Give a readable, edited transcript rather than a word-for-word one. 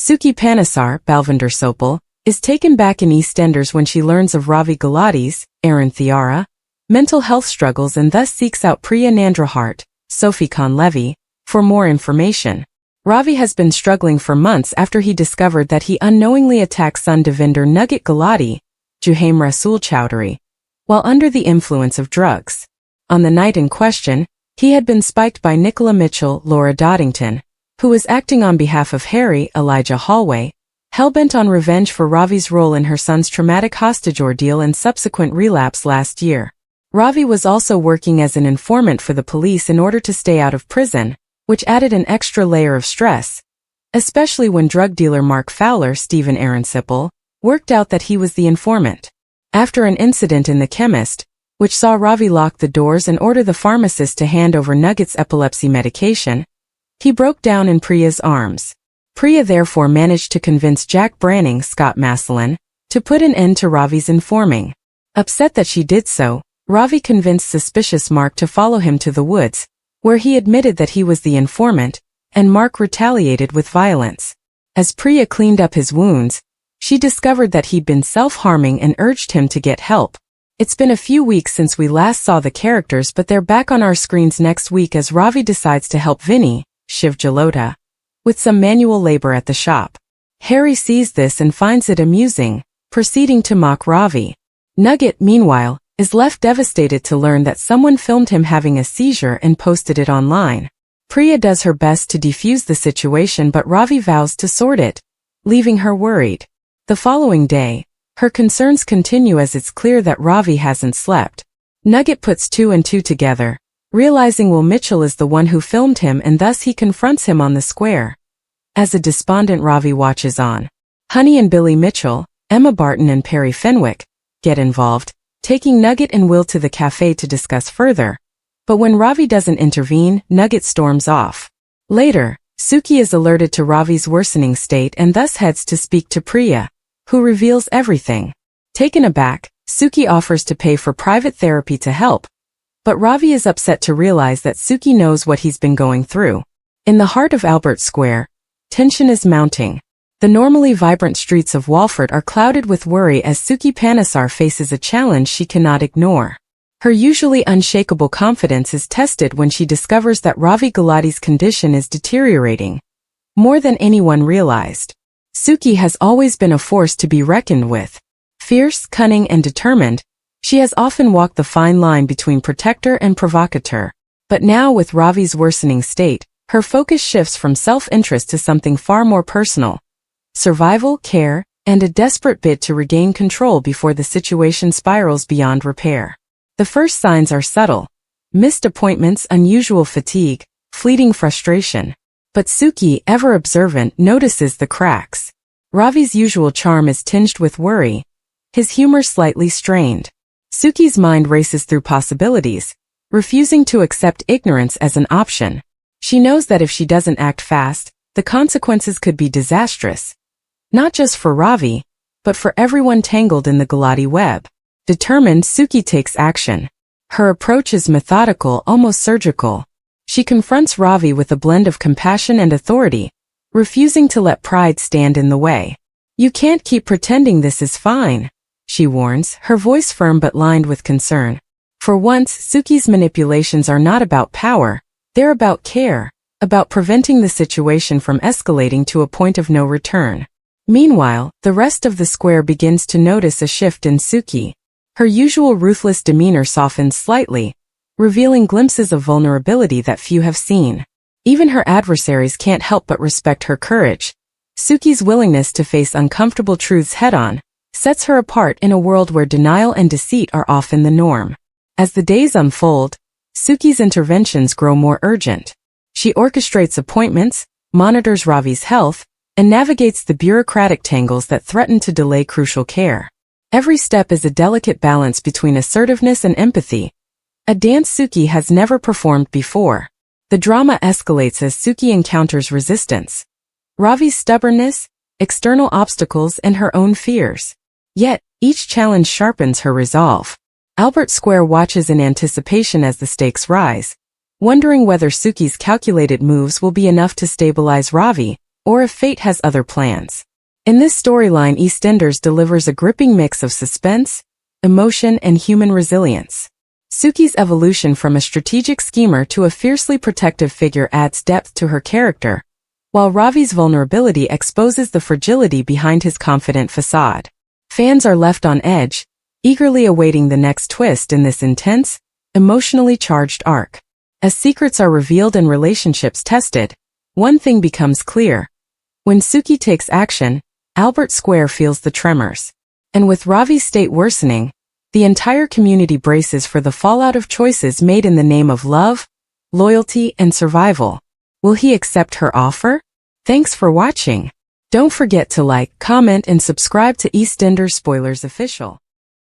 Suki Panesar, Balvinder Sopal, is taken back in EastEnders when she learns of Ravi Gulati's, Aaron Thiara, mental health struggles and thus seeks out Priya Nandrahart, Sophie Khan Levy, for more information. Ravi has been struggling for months after he discovered that he unknowingly attacked son Devinder Nugget Gulati, Juhaim Rasool Chowdhury, while under the influence of drugs. On the night in question, he had been spiked by Nicola Mitchell, Laura Doddington, who was acting on behalf of Harry, Elijah Hallway, hell-bent on revenge for Ravi's role in her son's traumatic hostage ordeal and subsequent relapse last year. Ravi was also working as an informant for the police in order to stay out of prison, which added an extra layer of stress, especially when drug dealer Mark Fowler, Stephen Aaron Sipple, worked out that he was the informant. After an incident in the chemist, which saw Ravi lock the doors and order the pharmacist to hand over Nugget's epilepsy medication, he broke down in Priya's arms. Priya therefore managed to convince Jack Branning, Scott Massillon, to put an end to Ravi's informing. Upset that she did so, Ravi convinced suspicious Mark to follow him to the woods, where he admitted that he was the informant, and Mark retaliated with violence. As Priya cleaned up his wounds, she discovered that he'd been self-harming and urged him to get help. It's been a few weeks since we last saw the characters, but they're back on our screens next week as Ravi decides to help Vinny, Shiv Jalota, with some manual labor at the shop. Harry sees this and finds it amusing, proceeding to mock Ravi. Nugget, meanwhile, is left devastated to learn that someone filmed him having a seizure and posted it online. Priya does her best to defuse the situation, but Ravi vows to sort it, leaving her worried. The following day, her concerns continue as it's clear that Ravi hasn't slept. Nugget puts two and two together, realizing Will Mitchell is the one who filmed him, and thus he confronts him on the square. As a despondent Ravi watches on, Honey and Billy Mitchell, Emma Barton and Perry Fenwick, get involved, taking Nugget and Will to the cafe to discuss further. But when Ravi doesn't intervene, Nugget storms off. Later, Suki is alerted to Ravi's worsening state and thus heads to speak to Priya, who reveals everything. Taken aback, Suki offers to pay for private therapy to help, but Ravi is upset to realize that Suki knows what he's been going through. In the heart of Albert Square, tension is mounting. The normally vibrant streets of Walford are clouded with worry as Suki Panesar faces a challenge she cannot ignore. Her usually unshakable confidence is tested when she discovers that Ravi Gulati's condition is deteriorating more than anyone realized. Suki has always been a force to be reckoned with. Fierce, cunning, and determined, she has often walked the fine line between protector and provocateur. But now, with Ravi's worsening state, her focus shifts from self-interest to something far more personal: survival, care, and a desperate bid to regain control before the situation spirals beyond repair. The first signs are subtle: missed appointments, unusual fatigue, fleeting frustration. But Suki, ever observant, notices the cracks. Ravi's usual charm is tinged with worry, his humor slightly strained. Suki's mind races through possibilities, refusing to accept ignorance as an option. She knows that if she doesn't act fast, the consequences could be disastrous. Not just for Ravi, but for everyone tangled in the Gulati web. Determined, Suki takes action. Her approach is methodical, almost surgical. She confronts Ravi with a blend of compassion and authority, refusing to let pride stand in the way. "You can't keep pretending this is fine," she warns, her voice firm but lined with concern. For once, Suki's manipulations are not about power, they're about care, about preventing the situation from escalating to a point of no return. Meanwhile, the rest of the square begins to notice a shift in Suki. Her usual ruthless demeanor softens slightly, revealing glimpses of vulnerability that few have seen. Even her adversaries can't help but respect her courage. Suki's willingness to face uncomfortable truths head-on sets her apart in a world where denial and deceit are often the norm. As the days unfold, Suki's interventions grow more urgent. She orchestrates appointments, monitors Ravi's health, and navigates the bureaucratic tangles that threaten to delay crucial care. Every step is a delicate balance between assertiveness and empathy, a dance Suki has never performed before. The drama escalates as Suki encounters resistance: Ravi's stubbornness, external obstacles, and her own fears. Yet, each challenge sharpens her resolve. Albert Square watches in anticipation as the stakes rise, wondering whether Suki's calculated moves will be enough to stabilize Ravi, or if fate has other plans. In this storyline, EastEnders delivers a gripping mix of suspense, emotion, and human resilience. Suki's evolution from a strategic schemer to a fiercely protective figure adds depth to her character, while Ravi's vulnerability exposes the fragility behind his confident facade. Fans are left on edge, eagerly awaiting the next twist in this intense, emotionally charged arc. As secrets are revealed and relationships tested, one thing becomes clear. When Suki takes action, Albert Square feels the tremors. And with Ravi's state worsening, the entire community braces for the fallout of choices made in the name of love, loyalty, and survival. Will he accept her offer? Thanks for watching. Don't forget to like, comment, and subscribe to EastEnders Spoilers Official.